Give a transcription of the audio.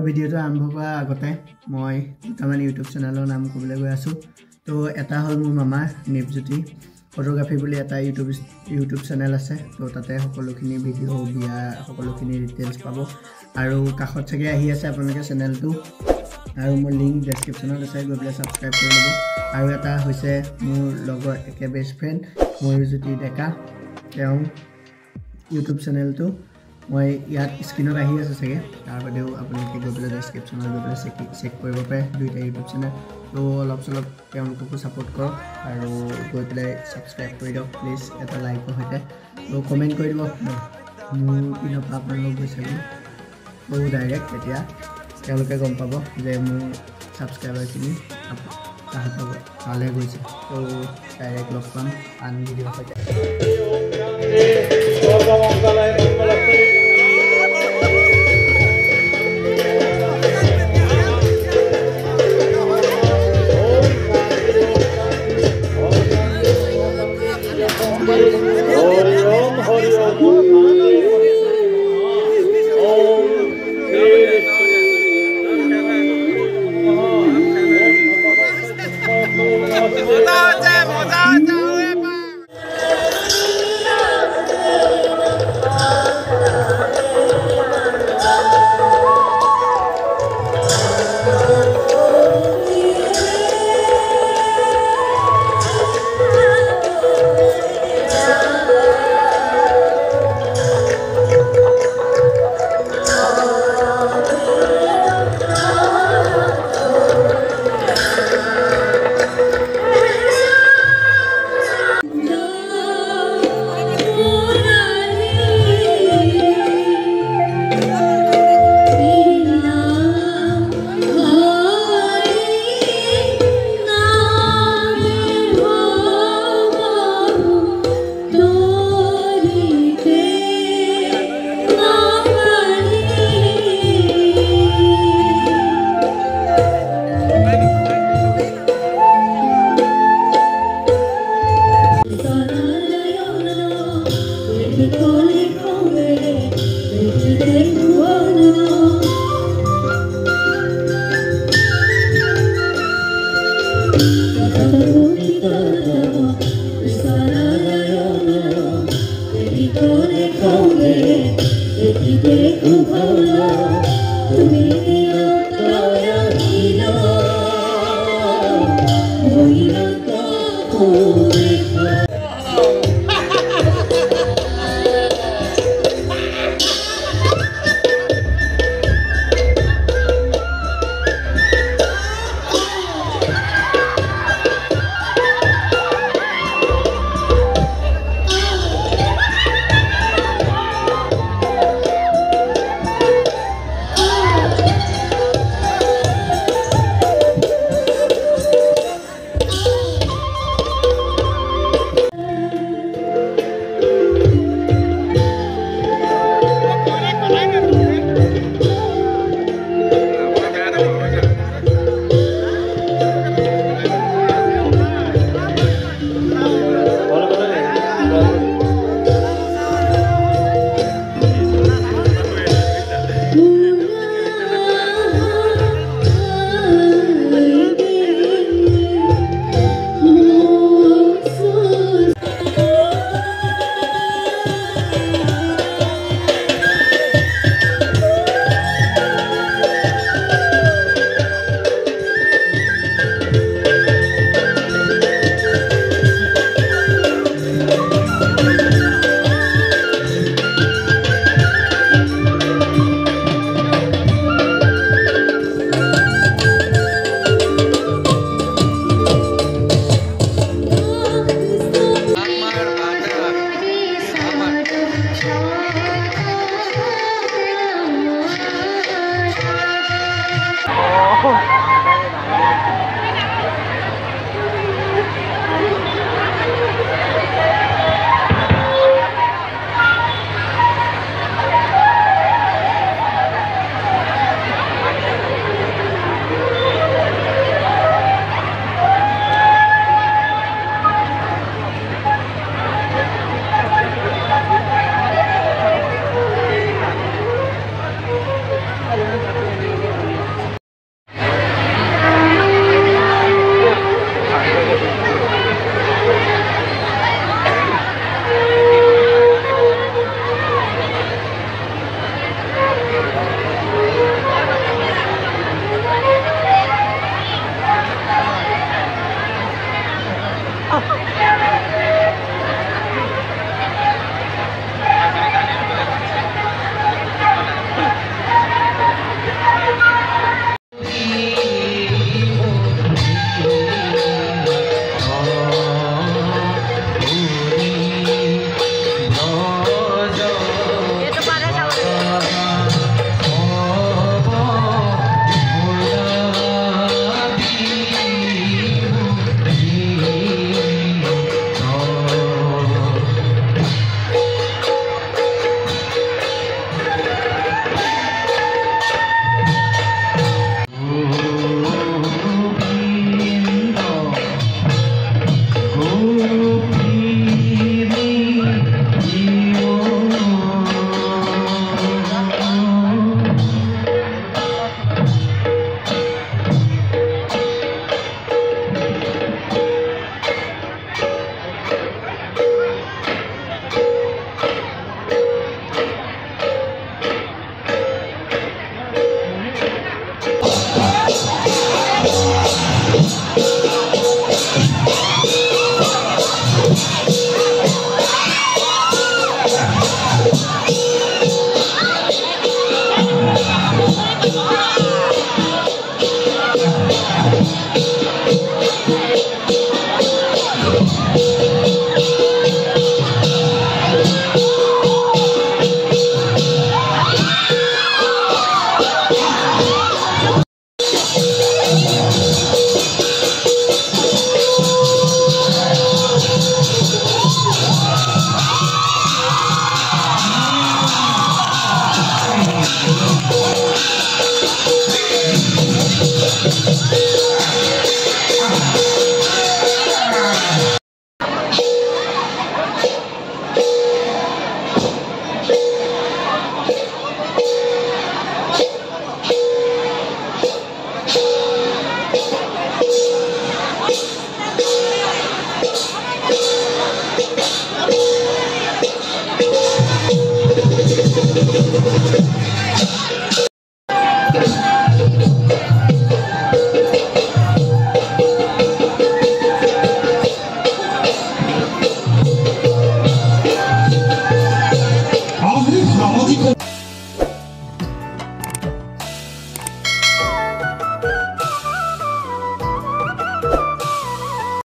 ভিডিঅ'টো আৰম্ভ কৰাৰ আগতে মই দুটামান ইউটিউব চেনেলৰ নাম ক'বলৈ গৈ আছোঁ। তো এটা হ'ল মোৰ মামাৰ নিপজ্যোতি ফটোগ্ৰাফী বুলি এটা ইউটিউব চেনেল আছে। তো তাতে সকলোখিনি ভিডিঅ' বিয়া সকলোখিনি ডিটেইলছ পাব আৰু কাষত চাগে আহি আছে আপোনালোকে চেনেলটো আৰু মোৰ লিংক ডেছক্ৰিপশ্যনত আছে, গৈ পেলাই ছাবস্ক্ৰাইব কৰি ল'ব। আৰু এটা হৈছে মোৰ লগৰ একে বেষ্ট ফ্ৰেণ্ড ময়ূৰজ্যোতি ডেকা, তেওঁ ইউটিউব চেনেলটো মই ইয়াত স্ক্ৰীনত আহি আছে চাগে, তাৰ বাদেও আপোনালোকে গৈ পেলাই ডেছক্ৰিপশ্যনত গৈ পেলাই চেক কৰিব পাৰে দুইটা ইউটিউব চেনেল। তো অলপ চলপ তেওঁলোককো ছাপোৰ্ট কৰক আৰু গৈ পেলাই ছাবস্ক্ৰাইব কৰি দিয়ক প্লিজ, এটা লাইকৰ সৈতে। তো কমেণ্ট কৰি দিব মোৰ পিনৰ পৰা আপোনালোক গৈছেগৈ। তো ডাইৰেক্ট তেতিয়া তেওঁলোকে গম পাব যে মোৰ ছাবস্ক্ৰাইবাৰখিনি তাহাঁতৰ তালৈ গৈছে। তো ডাইৰেক্ট লগ পাম আন ভিডিঅ' সৈতে।